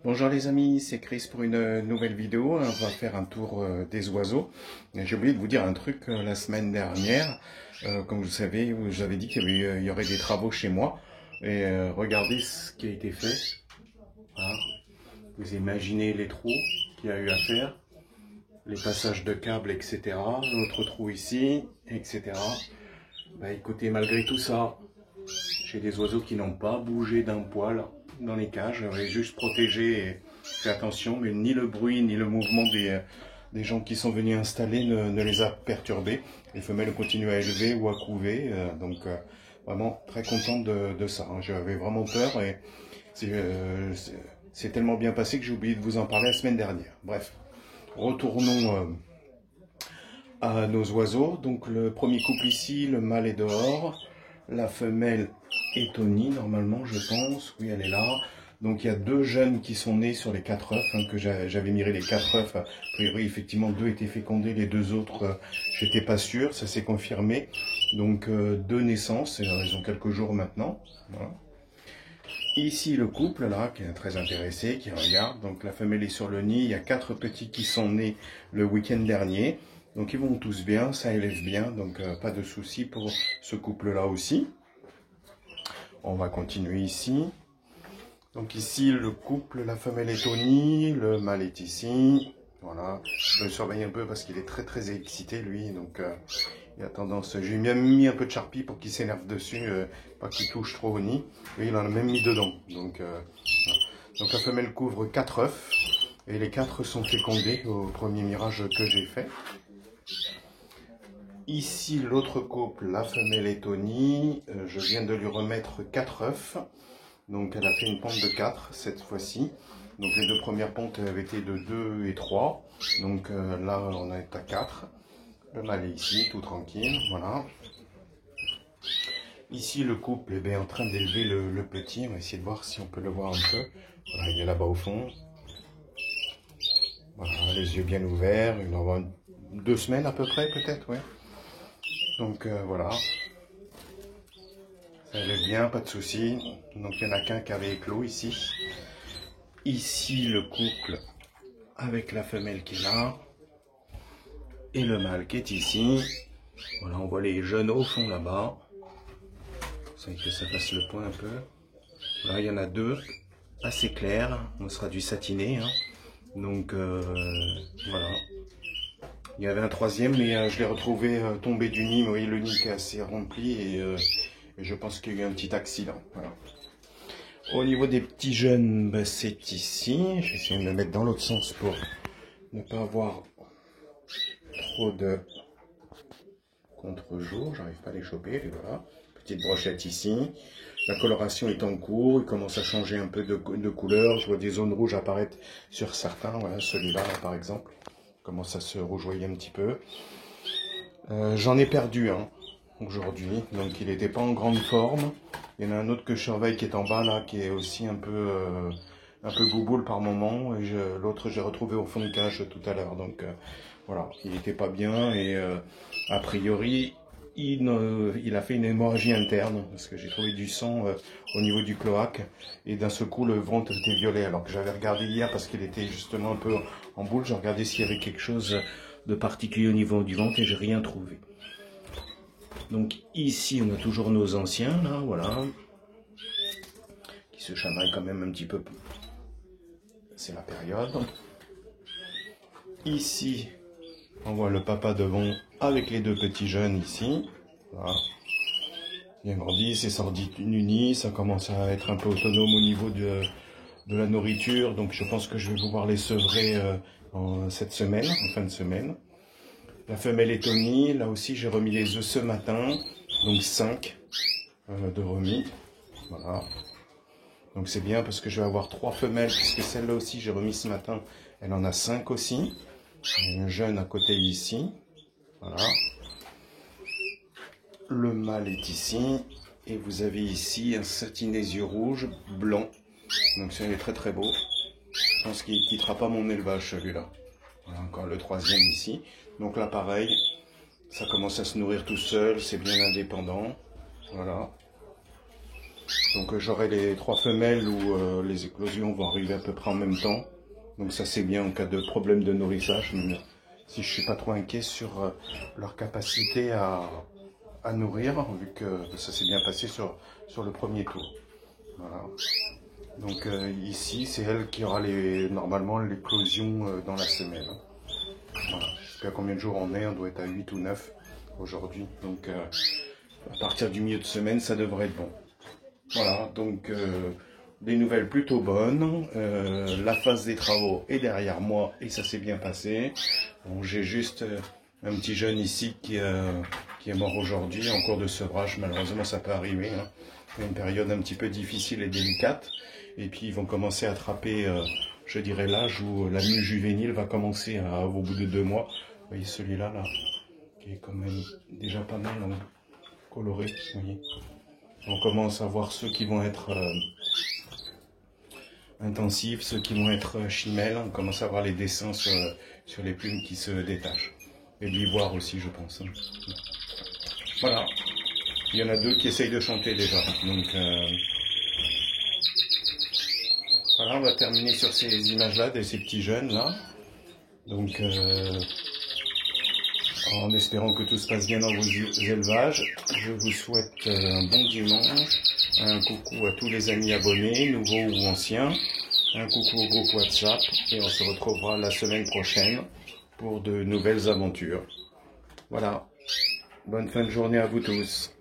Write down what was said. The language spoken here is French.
Bonjour les amis, c'est Chris pour une nouvelle vidéo. On va faire un tour des oiseaux. J'ai oublié de vous dire un truc la semaine dernière. Comme vous savez, j'avais dit qu'il y aurait des travaux chez moi. Et regardez ce qui a été fait. Voilà. Vous imaginez les trous qu'il y a eu à faire, les passages de câbles, etc. L'autre trou ici, etc. Bah écoutez, malgré tout ça, j'ai des oiseaux qui n'ont pas bougé d'un poil dans les cages. J'avais juste protégé et fait attention, mais ni le bruit ni le mouvement des gens qui sont venus installer ne les a perturbés. Les femelles continuent à élever ou à couver, donc vraiment très content de ça. J'avais vraiment peur et c'est tellement bien passé que j'ai oublié de vous en parler la semaine dernière. Bref, retournons à nos oiseaux. Donc le premier couple ici, le mâle est dehors, la femelle est au nid normalement, je pense. Oui, elle est là. Donc il y a deux jeunes qui sont nés sur les 4 œufs, que j'avais miré les 4 œufs. A priori, effectivement, 2 étaient fécondés, les 2 autres, j'étais pas sûr, ça s'est confirmé. Donc 2 naissances, ils ont quelques jours maintenant. Voilà. Ici le couple là, qui est très intéressé, qui regarde. Donc la femelle est sur le nid, il y a 4 petits qui sont nés le week-end dernier. Donc ils vont tous bien, ça élève bien, donc pas de souci pour ce couple-là aussi. On va continuer ici. Donc ici le couple, la femelle est au nid, le mâle est ici. Voilà, je le surveille un peu parce qu'il est très excité lui, donc il a tendance. J'ai même mis un peu de charpie pour qu'il s'énerve dessus, pas qu'il touche trop au nid. Et il en a même mis dedans. Donc, voilà. Donc la femelle couvre 4 œufs et les 4 sont fécondés au premier mirage que j'ai fait. Ici, l'autre couple, la femelle est au nid. Je viens de lui remettre 4 œufs. Donc, elle a fait une ponte de 4 cette fois-ci. Donc, les 2 premières pontes avaient été de 2 et 3. Donc, là, on est à 4. Le mâle est ici, tout tranquille. Voilà. Ici, le couple est bien en train d'élever le petit. On va essayer de voir si on peut le voir un peu. Voilà, il est là-bas au fond. Voilà, les yeux bien ouverts. Il en va 2 semaines à peu près, peut-être, ouais. Donc voilà, ça allait bien, pas de souci. Donc il n'y en a qu'un qui avait éclos ici. Ici le couple avec la femelle qui est là. Et le mâle qui est ici. Voilà, on voit les jeunes au fond là-bas. C'est que ça fasse le point un peu. Là il y en a 2, assez clairs. On sera du satiné. Hein. Donc voilà. Il y avait un 3e, mais je l'ai retrouvé tombé du nid. Vous voyez le nid qui est assez rempli et je pense qu'il y a eu un petit accident. Voilà. Au niveau des petits jeunes, bah, c'est ici. Je vais essayer de me mettre dans l'autre sens pour ne pas avoir trop de contre-jour. J'arrive pas à les choper. Et voilà. Petite brochette ici. La coloration est en cours. Il commence à changer un peu de couleur. Je vois des zones rouges apparaître sur certains. Voilà, celui-là par exemple. Commence à se rougeoyer un petit peu. J'en ai perdu un aujourd'hui, donc il n'était pas en grande forme. Il y en a un autre que je surveille qui est en bas là, qui est aussi un peu bouboule par moment. Et l'autre j'ai retrouvé au fond de cage tout à l'heure. Donc voilà, il n'était pas bien et a priori il a fait une hémorragie interne parce que j'ai trouvé du sang au niveau du cloaque et d'un seul coup le ventre était violet alors que j'avais regardé hier parce qu'il était justement un peu en boule. J'ai regardé s'il y avait quelque chose de particulier au niveau du ventre et j'ai rien trouvé. Donc ici on a toujours nos anciens là, voilà, qui se chamaillent quand même un petit peu. C'est la période. Ici on voit le papa devant avec les 2 petits jeunes ici. Voilà. Bien grandi, c'est sorti du nid, ça commence à être un peu autonome au niveau de la nourriture. Donc je pense que je vais pouvoir les sevrer cette semaine, en fin de semaine. La femelle est au nid, là aussi j'ai remis les œufs ce matin, donc 5 de remis. Voilà. Donc c'est bien parce que je vais avoir 3 femelles, puisque celle-là aussi j'ai remis ce matin, elle en a 5 aussi. Une jeune à côté ici. Voilà. Le mâle est ici. Et vous avez ici un satiné yeux rouge, blanc. Donc c'est très beau. Je pense qu'il ne quittera pas mon élevage celui-là. Voilà encore le 3e ici. Donc là pareil, ça commence à se nourrir tout seul, c'est bien indépendant. Voilà. Donc j'aurai les 3 femelles où les éclosions vont arriver à peu près en même temps. Donc ça c'est bien en cas de problème de nourrissage, même si je suis pas trop inquiet sur leur capacité à nourrir, vu que ça s'est bien passé sur le premier tour. Voilà. Donc ici c'est elle qui aura normalement l'éclosion dans la semaine. Voilà. Je sais pas combien de jours on est, on doit être à 8 ou 9 aujourd'hui. Donc à partir du milieu de semaine ça devrait être bon. Voilà, donc des nouvelles plutôt bonnes. La phase des travaux est derrière moi et ça s'est bien passé. Bon, j'ai juste un petit jeune ici qui est mort aujourd'hui en cours de sevrage. Malheureusement, ça peut arriver. Hein. C'est une période un petit peu difficile et délicate. Et puis, ils vont commencer à attraper, je dirais, l'âge où la mue juvénile va commencer au bout de 2 mois. Vous voyez celui-là, là, qui est quand même déjà pas mal coloré. Vous voyez. On commence à voir ceux qui vont être intensifs, ceux qui vont être chimelles. On commence à voir les dessins sur les plumes qui se détachent. Et l'ivoire aussi, je pense. Voilà. Il y en a 2 qui essayent de chanter déjà. Donc voilà, on va terminer sur ces images-là de ces petits jeunes-là. Donc en espérant que tout se passe bien dans vos élevages, je vous souhaite un bon dimanche. Un coucou à tous les amis abonnés, nouveaux ou anciens. Un coucou au groupe WhatsApp. Et on se retrouvera la semaine prochaine pour de nouvelles aventures. Voilà. Bonne fin de journée à vous tous.